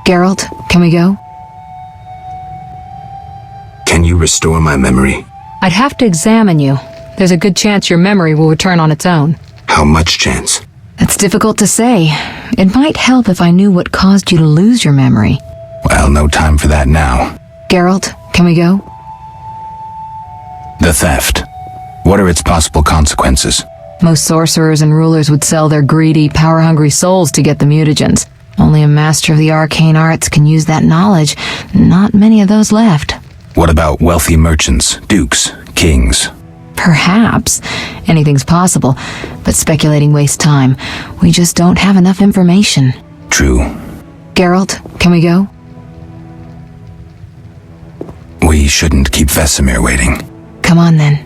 Geralt, can we go? Can you restore my memory? I'd have to examine you. There's a good chance your memory will return on its own. How much chance? It's difficult to say. It might help if I knew what caused you to lose your memory. Well, no time for that now. Geralt, can we go? The theft. What are its possible consequences? Most sorcerers and rulers would sell their greedy, power-hungry souls to get the mutagens. Only a master of the arcane arts can use that knowledge. Not many of those left. What about wealthy merchants, dukes, kings? Perhaps. Anything's possible, but speculating wastes time. We just don't have enough information. True. Geralt, can we go? We shouldn't keep Vesemir waiting. Come on then.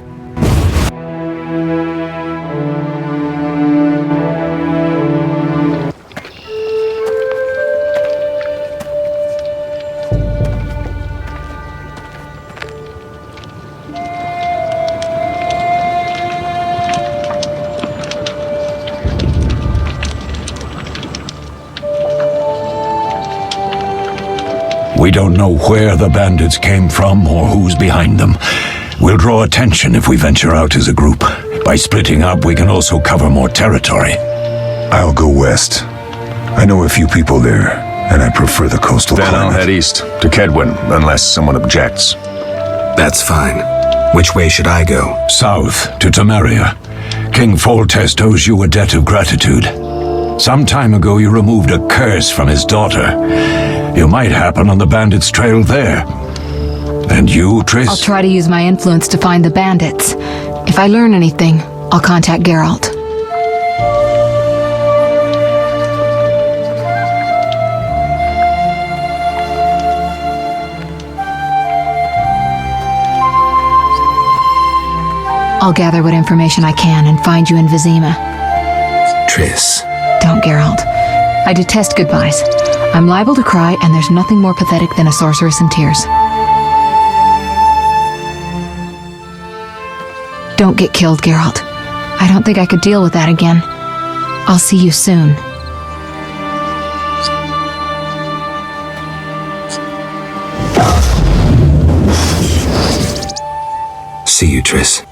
We don't know where the bandits came from or who's behind them. We'll draw attention if we venture out as a group. By splitting up, we can also cover more territory. I'll go west. I know a few people there, and I prefer the coastal Then climate. I'll head east, to Kedwin, unless someone objects. That's fine. Which way should I go? South, to Temeria. King Foltest owes you a debt of gratitude. Some time ago you removed a curse from his daughter. You might happen on the bandits' trail there. And you, Triss? I'll try to use my influence to find the bandits. If I learn anything, I'll contact Geralt. I'll gather what information I can and find you in Vizima. Triss. Don't, Geralt. I detest goodbyes. I'm liable to cry, and there's nothing more pathetic than a sorceress in tears. Don't get killed, Geralt. I don't think I could deal with that again. I'll see you soon. See you, Triss.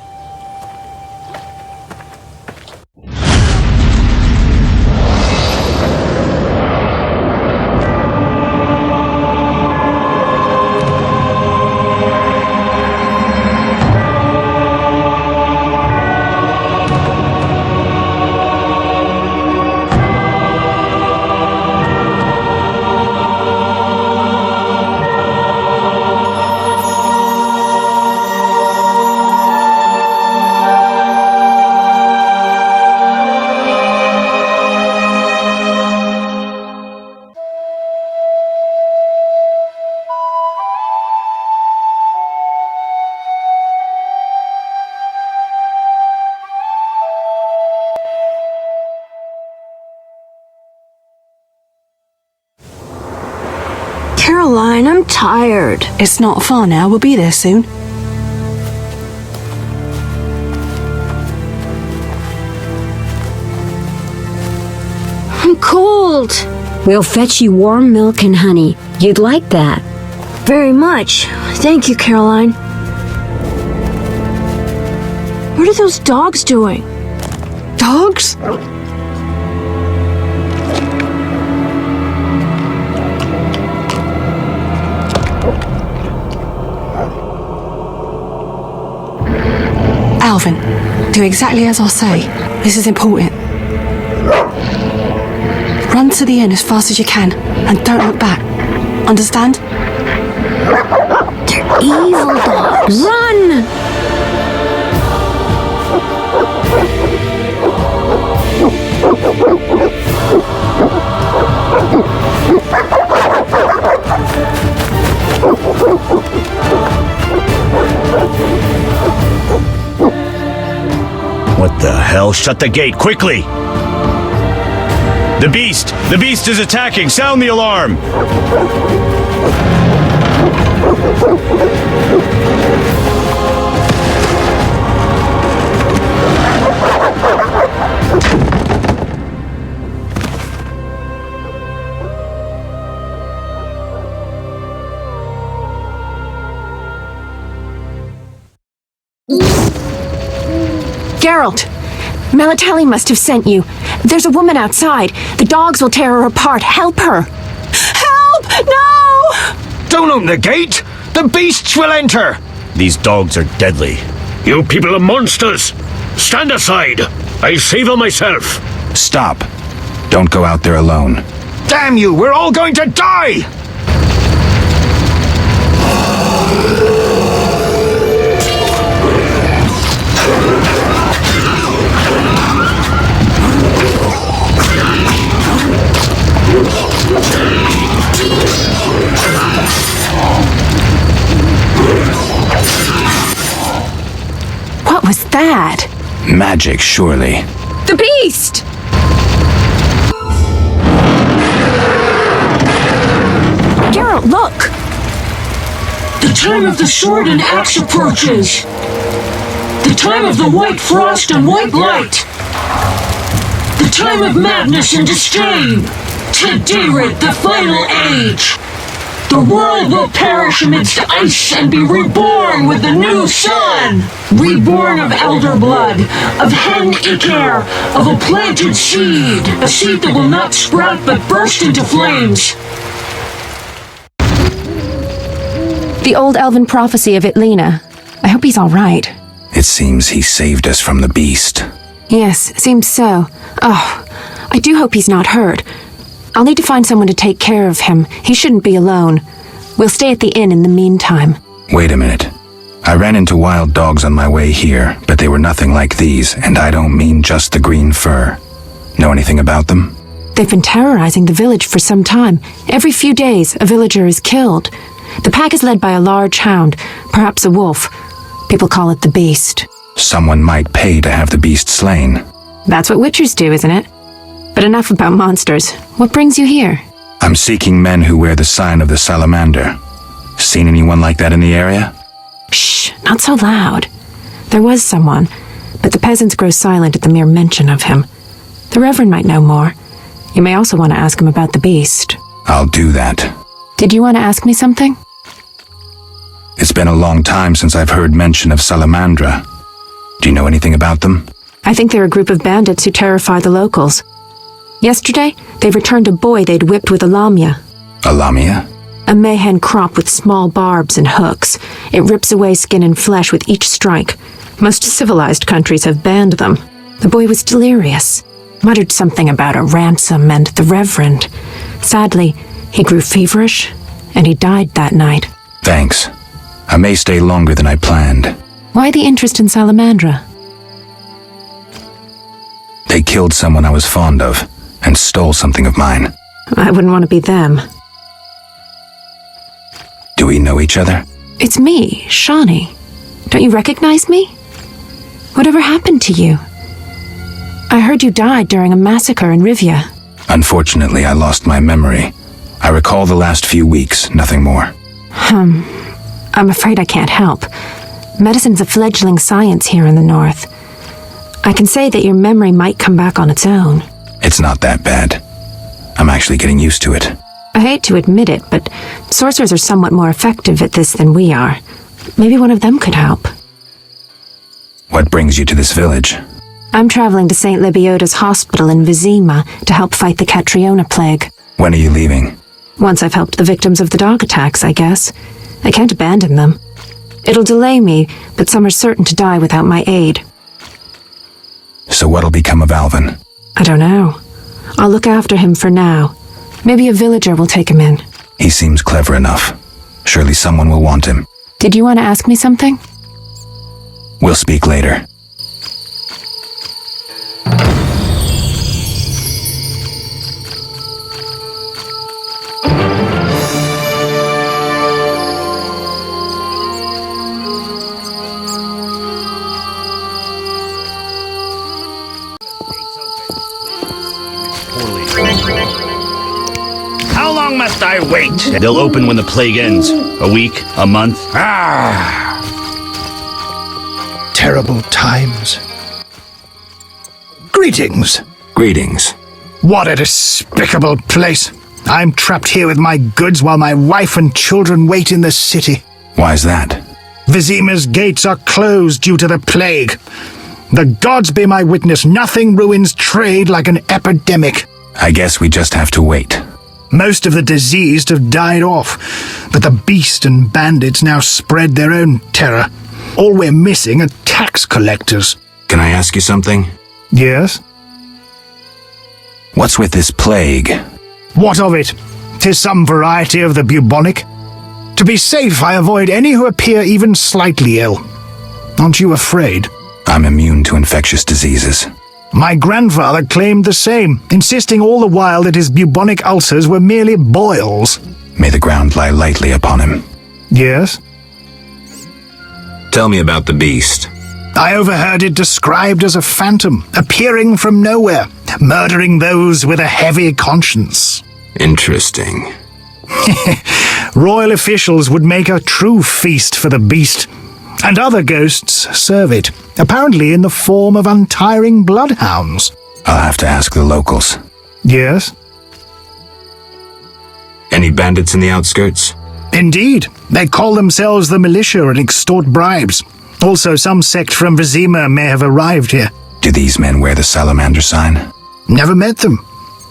Caroline, I'm tired. It's not far now. We'll be there soon. I'm cold. We'll fetch you warm milk and honey. You'd like that. Very much. Thank you, Caroline. What are those dogs doing? Dogs? Alvin, do exactly as I say. This is important. Run to the inn as fast as you can, and don't look back. Understand? They're evil dogs. Run! What the hell? Shut the gate, quickly! The beast! The beast is attacking! Sound the alarm! Geralt! Melatelli must have sent you. There's a woman outside. The dogs will tear her apart. Help her! Help! No! Don't open the gate! The beasts will enter! These dogs are deadly. You people are monsters! Stand aside! I'll save her myself! Stop. Don't go out there alone. Damn you, we're all going to die! What was that? Magic, surely. The beast! Geralt, look! The time of the sword and axe approaches. The time of the white frost and white light. The time of madness and disdain. Today, the final age. The world will perish amidst ice and be reborn with the new sun. Reborn of elder blood, of hen Iker, of a planted seed. A seed that will not sprout but burst into flames. The old elven prophecy of Itlena. I hope he's all right. It seems he saved us from the beast. Yes, seems so. Oh, I do hope he's not hurt. I'll need to find someone to take care of him. He shouldn't be alone. We'll stay at the inn in the meantime. Wait a minute. I ran into wild dogs on my way here, but they were nothing like these, and I don't mean just the green fur. Know anything about them? They've been terrorizing the village for some time. Every few days, a villager is killed. The pack is led by a large hound, perhaps a wolf. People call it the beast. Someone might pay to have the beast slain. That's what witchers do, isn't it? But enough about monsters. What brings you here? I'm seeking men who wear the sign of the salamander. Seen anyone like that in the area? Shh, not so loud. There was someone, but the peasants grow silent at the mere mention of him. The Reverend might know more. You may also want to ask him about the beast. I'll do that. Did you want to ask me something? It's been a long time since I've heard mention of Salamandra. Do you know anything about them? I think they're a group of bandits who terrify the locals. Yesterday, they returned a boy they'd whipped with a lamia. A lamia? A mayhen crop with small barbs and hooks. It rips away skin and flesh with each strike. Most civilized countries have banned them. The boy was delirious. Muttered something about a ransom and the Reverend. Sadly, he grew feverish, and he died that night. Thanks. I may stay longer than I planned. Why the interest in Salamandra? They killed someone I was fond of, and stole something of mine. I wouldn't want to be them. Do we know each other? It's me, Shawnee. Don't you recognize me? Whatever happened to you? I heard you died during a massacre in Rivia. Unfortunately, I lost my memory. I recall the last few weeks, nothing more. I'm afraid I can't help. Medicine's a fledgling science here in the north. I can say that your memory might come back on its own. It's not that bad. I'm actually getting used to it. I hate to admit it, but sorcerers are somewhat more effective at this than we are. Maybe one of them could help. What brings you to this village? I'm traveling to St. Lebioda's hospital in Vizima to help fight the Catriona plague. When are you leaving? Once I've helped the victims of the dog attacks, I guess. I can't abandon them. It'll delay me, but some are certain to die without my aid. So what'll become of Alvin? I don't know. I'll look after him for now. Maybe a villager will take him in. He seems clever enough. Surely someone will want him. Did you want to ask me something? We'll speak later. How long must I wait? They'll open when the plague ends. A week? A month? Terrible times. Greetings. Greetings. What a despicable place. I'm trapped here with my goods while my wife and children wait in the city. Why's that? Vizima's gates are closed due to the plague. The gods be my witness, nothing ruins trade like an epidemic. I guess we just have to wait. Most of the diseased have died off, but the beast and bandits now spread their own terror. All we're missing are tax collectors. Can I ask you something? Yes? What's with this plague? What of it? 'Tis some variety of the bubonic. To be safe, I avoid any who appear even slightly ill. Aren't you afraid? I'm immune to infectious diseases. My grandfather claimed the same, insisting all the while that his bubonic ulcers were merely boils. May the ground lie lightly upon him. Yes? Tell me about the beast. I overheard it described as a phantom, appearing from nowhere, murdering those with a heavy conscience. Interesting. Royal officials would make a true feast for the beast, and other ghosts serve it, apparently in the form of untiring bloodhounds. I'll have to ask the locals. Yes? Any bandits in the outskirts? Indeed. They call themselves the militia and extort bribes. Also, some sect from Vizima may have arrived here. Do these men wear the salamander sign? Never met them.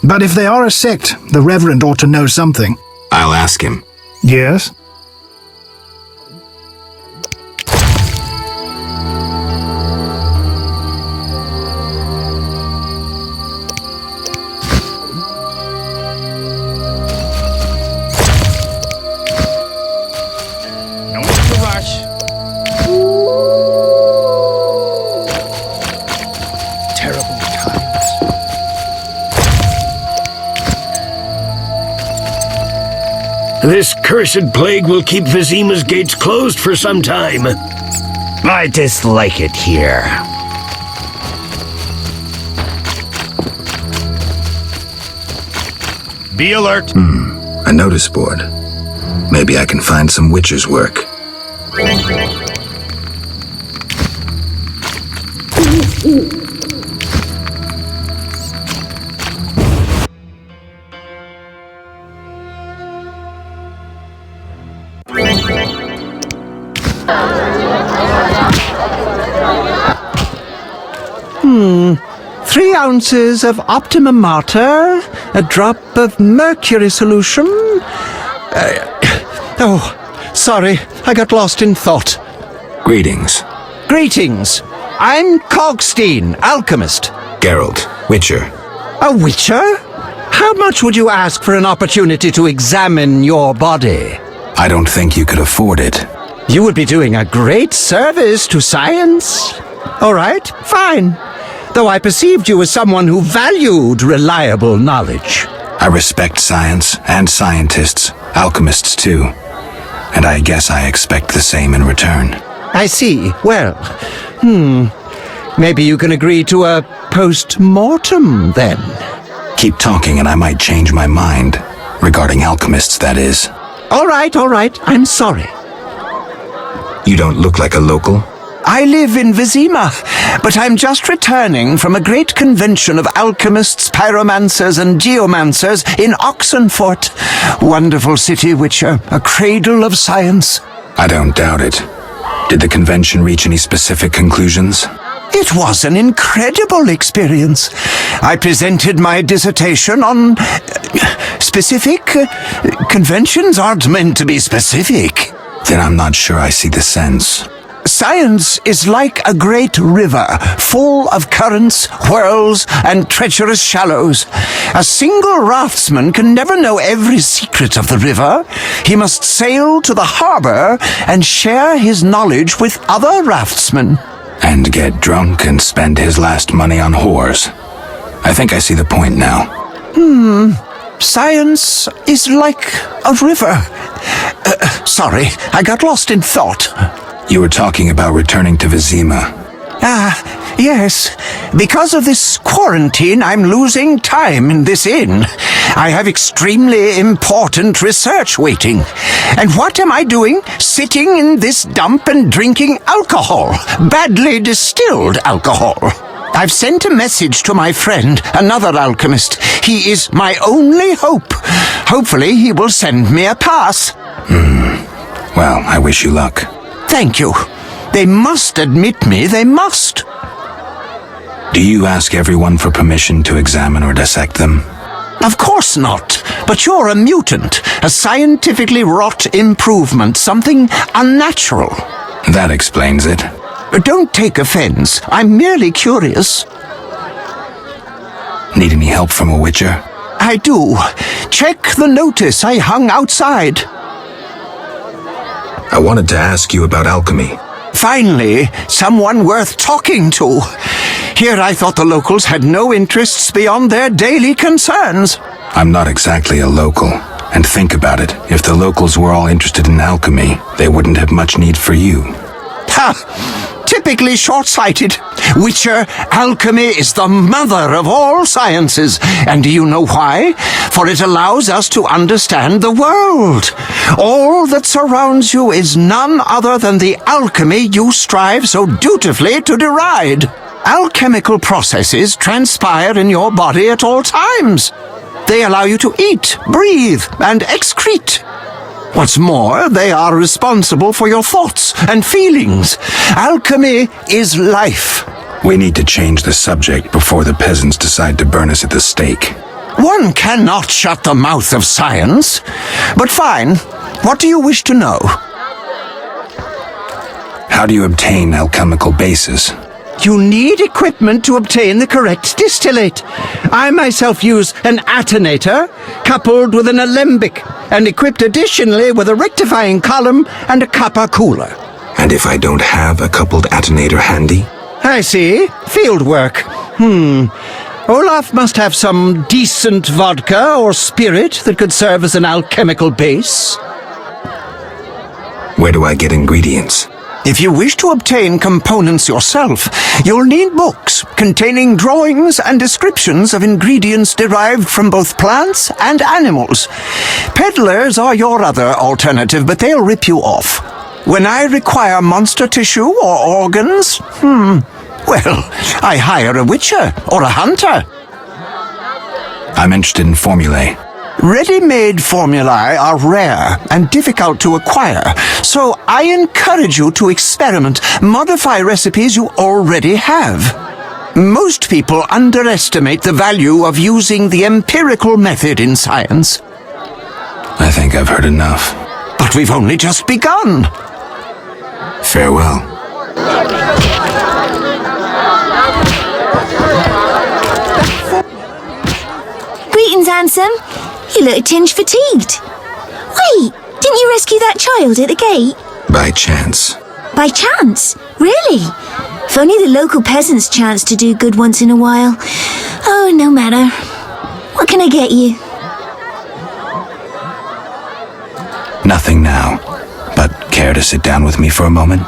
But if they are a sect, the Reverend ought to know something. I'll ask him. Yes? No need to rush. Terrible times. This cursed plague will keep Vizima's gates closed for some time. I dislike it here. Be alert. A notice board. Maybe I can find some Witcher's work. Three ounces of optimum mater, a drop of mercury solution. Sorry, I got lost in thought. Greetings. Greetings. I'm Cogstein, alchemist. Geralt, Witcher. A witcher? How much would you ask for an opportunity to examine your body? I don't think you could afford it. You would be doing a great service to science. All right, fine. Though I perceived you as someone who valued reliable knowledge. I respect science and scientists, alchemists too. And I guess I expect the same in return. I see. Well, maybe you can agree to a post-mortem then. Keep talking and I might change my mind. Regarding alchemists, that is. All right, I'm sorry. You don't look like a local? I live in Vizima, but I'm just returning from a great convention of alchemists, pyromancers, and geomancers in Oxenfurt. Wonderful city, Witcher, a cradle of science. I don't doubt it. Did the convention reach any specific conclusions? It was an incredible experience. I presented my dissertation on specific. Conventions aren't meant to be specific. Then I'm not sure I see the sense. Science is like a great river, full of currents, whirls, and treacherous shallows. A single raftsman can never know every secret of the river. He must sail to the harbor and share his knowledge with other raftsmen. And get drunk and spend his last money on whores. I think I see the point now. Science is like a river. Sorry, I got lost in thought. You were talking about returning to Vizima. Yes. Because of this quarantine, I'm losing time in this inn. I have extremely important research waiting. And what am I doing? Sitting in this dump and drinking alcohol. Badly distilled alcohol. I've sent a message to my friend, another alchemist. He is my only hope. Hopefully he will send me a pass. Well, I wish you luck. Thank you. They must admit me, they must. Do you ask everyone for permission to examine or dissect them? Of course not. But you're a mutant, a scientifically wrought improvement, something unnatural. That explains it. Don't take offense. I'm merely curious. Need any help from a Witcher? I do. Check the notice I hung outside. I wanted to ask you about alchemy. Finally, someone worth talking to. Here I thought the locals had no interests beyond their daily concerns. I'm not exactly a local. And think about it, if the locals were all interested in alchemy, they wouldn't have much need for you. Ha! Typically short-sighted. Witcher, alchemy is the mother of all sciences. And do you know why? For it allows us to understand the world. All that surrounds you is none other than the alchemy you strive so dutifully to deride. Alchemical processes transpire in your body at all times. They allow you to eat, breathe, and excrete. What's more, they are responsible for your thoughts and feelings. Alchemy is life. We need to change the subject before the peasants decide to burn us at the stake. One cannot shut the mouth of science. But fine, what do you wish to know? How do you obtain alchemical bases? You need equipment to obtain the correct distillate. I myself use an attenator, coupled with an alembic, and equipped additionally with a rectifying column and a copper cooler. And if I don't have a coupled attenator handy? I see. Field work. Olaf must have some decent vodka or spirit that could serve as an alchemical base. Where do I get ingredients? If you wish to obtain components yourself, you'll need books containing drawings and descriptions of ingredients derived from both plants and animals. Peddlers are your other alternative, but they'll rip you off. When I require monster tissue or organs, well, I hire a witcher or a hunter. I'm interested in formulae. Ready-made formulae are rare and difficult to acquire, so I encourage you to experiment, modify recipes you already have. Most people underestimate the value of using the empirical method in science. I think I've heard enough. But we've only just begun. Farewell. Greetings, handsome. You look a tinge fatigued. Wait, didn't you rescue that child at the gate? By chance. By chance? Really? If only the local peasants chanced to do good once in a while. Oh, no matter. What can I get you? Nothing now. But care to sit down with me for a moment?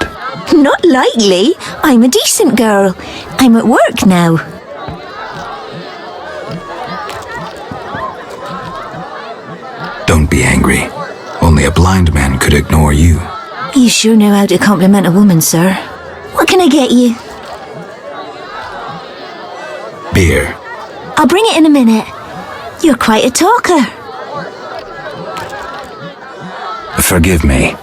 Not likely. I'm a decent girl. I'm at work now. Don't be angry. Only a blind man could ignore you. You sure know how to compliment a woman, sir. What can I get you? Beer. I'll bring it in a minute. You're quite a talker. Forgive me.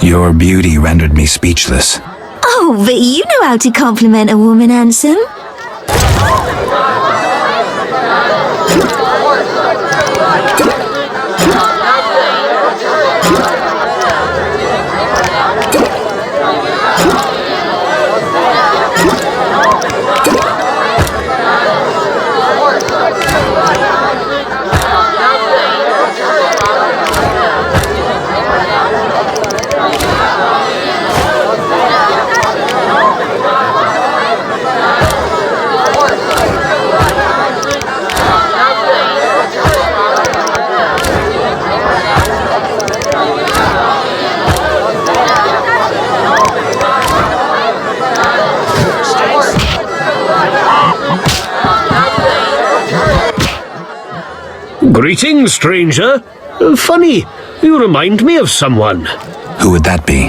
Your beauty rendered me speechless. Oh, but you know how to compliment a woman, handsome. Greetings, stranger. Funny, you remind me of someone. Who would that be?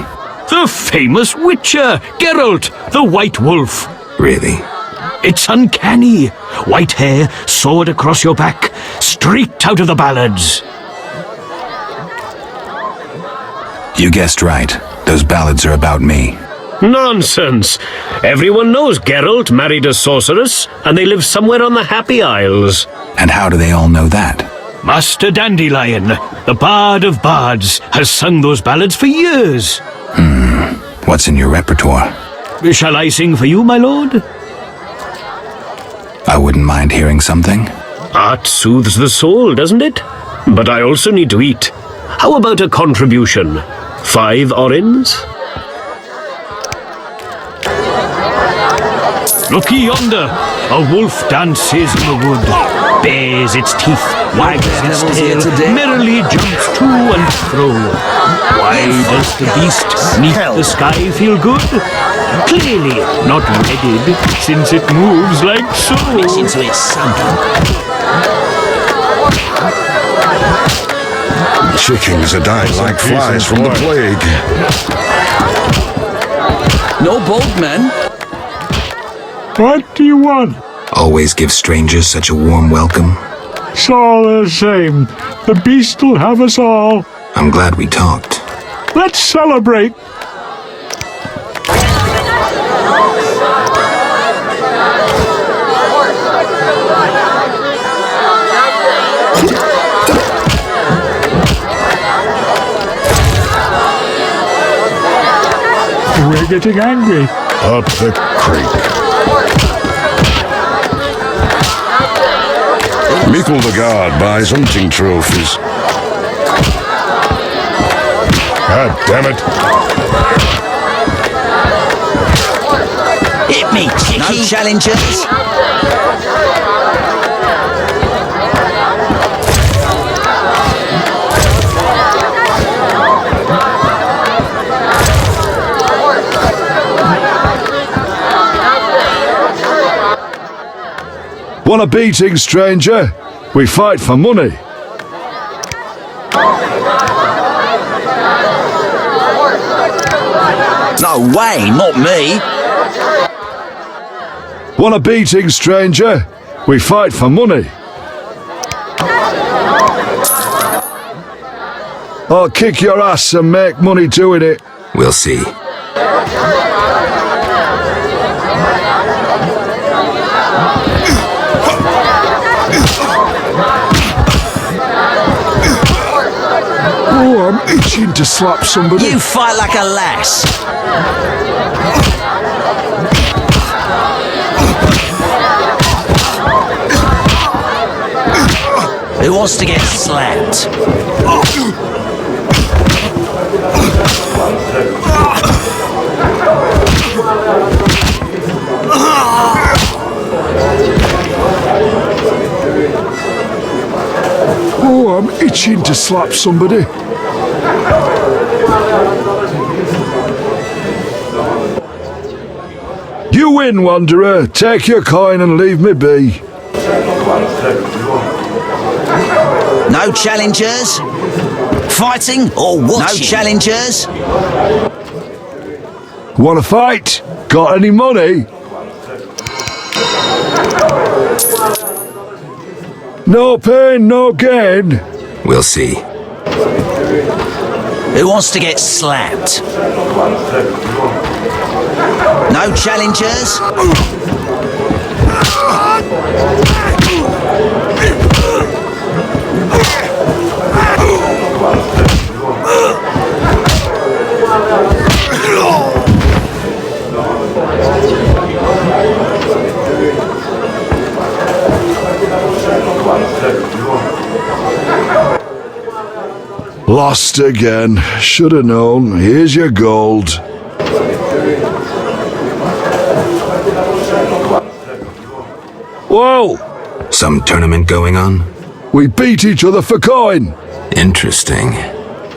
The famous Witcher, Geralt, the White Wolf. Really? It's uncanny. White hair, sword across your back, streaked out of the ballads. You guessed right. Those ballads are about me. Nonsense! Everyone knows Geralt married a sorceress, and they live somewhere on the Happy Isles. And how do they all know that? Master Dandelion, the bard of bards, has sung those ballads for years. What's in your repertoire? Shall I sing for you, my lord? I wouldn't mind hearing something. Art soothes the soul, doesn't it? But I also need to eat. How about a contribution? 5 orens? Look yonder! A wolf dances in the wood, bares its teeth, wags its tail, merrily jumps to and fro. Why does the beast neath the sky feel good? Clearly not wedded, since it moves like so. Into its something. Chickens are dying like flies from the plague. No bold men. What do you want? Always give strangers such a warm welcome. It's all the same. The beast will have us all. I'm glad we talked. Let's celebrate. We're getting angry. Up the creek. Mikkel the guard buys hunting trophies. God damn it. Hit me, chickie. No challengers. Want a beating, stranger? We fight for money. No way, not me. Want a beating, stranger? We fight for money. I'll kick your ass and make money doing it. We'll see. Oh, I'm itching to slap somebody. You fight like a lass. Who wants to get slapped? Oh, I'm itching to slap somebody. You win, Wanderer. Take your coin and leave me be. No challengers? Fighting or watching? No challengers? Wanna fight? Got any money? No pain, no gain. We'll see. Who wants to get slapped? No challengers? Lost again. Should've known. Here's your gold. Whoa! Some tournament going on? We beat each other for coin. Interesting.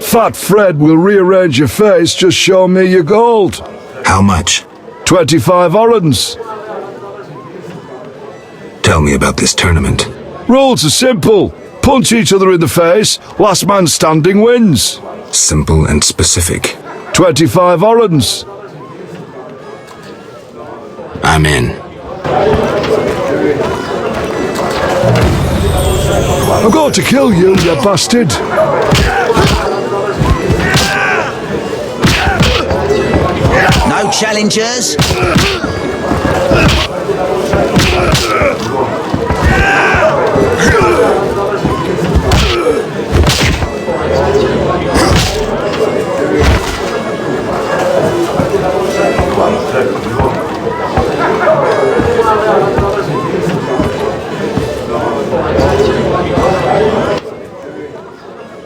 Fat Fred will rearrange your face, just show me your gold. How much? 25 orens. Tell me about this tournament. Rules are simple. Punch each other in the face, last man standing wins. Simple and specific. 25 orens. I'm in. I'm going to kill you, you bastard. No challengers.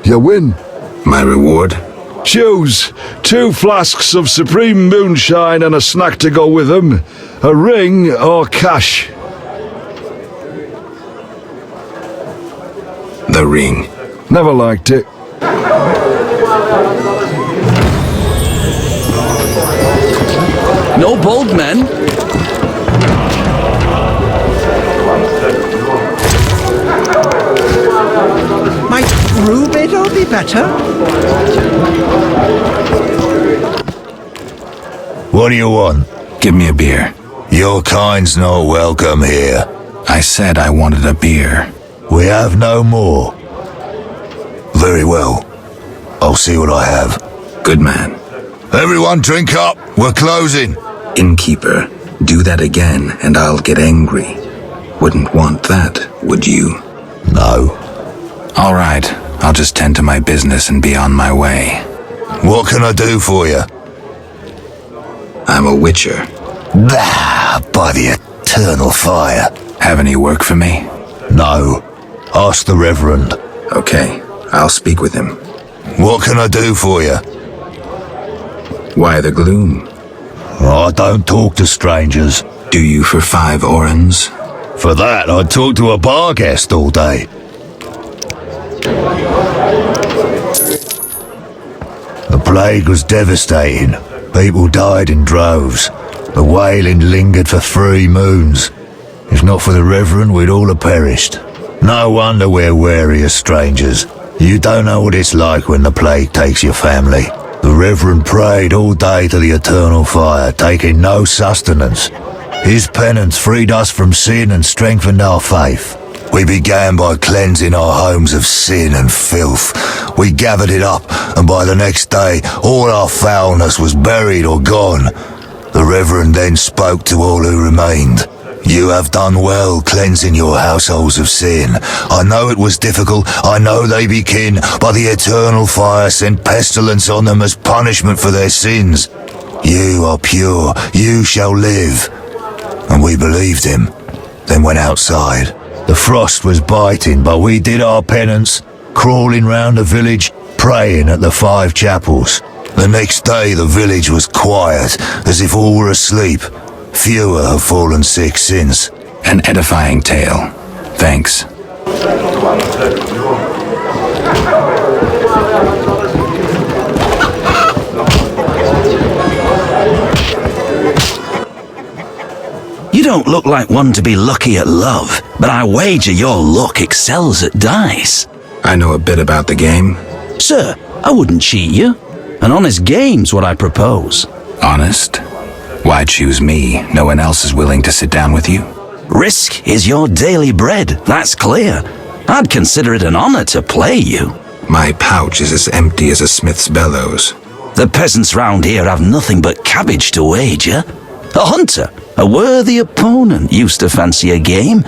You win. My reward? Choose 2 flasks of supreme moonshine and a snack to go with them, a ring or cash. The ring. Never liked it. No bold men. Might Rubidor be better? What do you want? Give me a beer. Your kind's not welcome here. I said I wanted a beer. We have no more. Very well. I'll see what I have. Good man. Everyone drink up. We're closing. Innkeeper, do that again and I'll get angry. Wouldn't want that, would you? No. All right, I'll just tend to my business and be on my way. What can I do for you? I'm a witcher. Bah, by the eternal fire. Have any work for me? No. Ask the Reverend. Okay, I'll speak with him. What can I do for you? Why the gloom? I don't talk to strangers. Do you for 5 orens? For that, I'd talk to a bar guest all day. The plague was devastating. People died in droves. The wailing lingered for 3 moons. If not for the Reverend, we'd all have perished. No wonder we're wary of strangers. You don't know what it's like when the plague takes your family. The Reverend prayed all day to the eternal fire, taking no sustenance. His penance freed us from sin and strengthened our faith. We began by cleansing our homes of sin and filth. We gathered it up, and by the next day, all our foulness was buried or gone. The Reverend then spoke to all who remained. You have done well cleansing your households of sin. I know it was difficult, I know they be kin, but the eternal fire sent pestilence on them as punishment for their sins. You are pure, you shall live. And we believed him, then went outside. The frost was biting, but we did our penance, crawling round the village, praying at the 5 chapels. The next day the village was quiet, as if all were asleep. Fewer have fallen sick since. An edifying tale. Thanks. You don't look like one to be lucky at love, but I wager your luck excels at dice. I know a bit about the game. Sir, I wouldn't cheat you. An honest game's what I propose. Honest? Why choose me? No one else is willing to sit down with you? Risk is your daily bread, that's clear. I'd consider it an honor to play you. My pouch is as empty as a smith's bellows. The peasants round here have nothing but cabbage to wager. A hunter, a worthy opponent, used to fancy a game,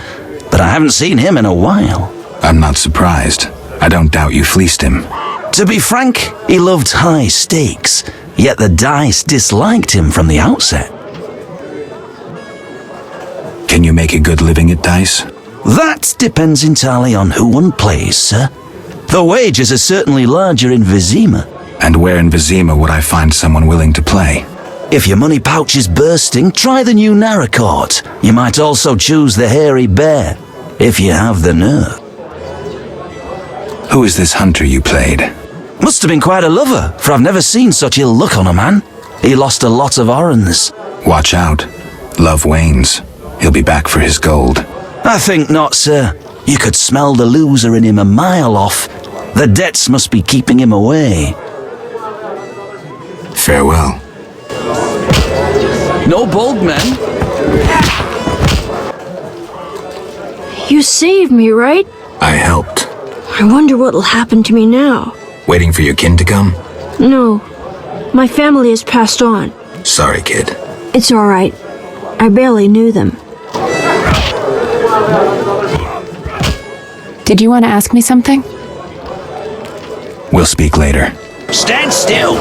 but I haven't seen him in a while. I'm not surprised. I don't doubt you fleeced him. To be frank, he loved high stakes, yet the dice disliked him from the outset. Can you make a good living at dice? That depends entirely on who one plays, sir. The wages are certainly larger in Vizima. And where in Vizima would I find someone willing to play? If your money pouch is bursting, try the new Narracourt. You might also choose the Hairy Bear, if you have the nerve. Who is this hunter you played? Must have been quite a lover, for I've never seen such ill luck on a man. He lost a lot of orens. Watch out. Love wanes. He'll be back for his gold. I think not, sir. You could smell the loser in him a mile off. The debts must be keeping him away. Farewell. No bold men. You saved me, right? I helped. I wonder what'll happen to me now. Waiting for your kin to come? No. My family has passed on. Sorry, kid. It's all right. I barely knew them. Did you want to ask me something? We'll speak later. Stand still!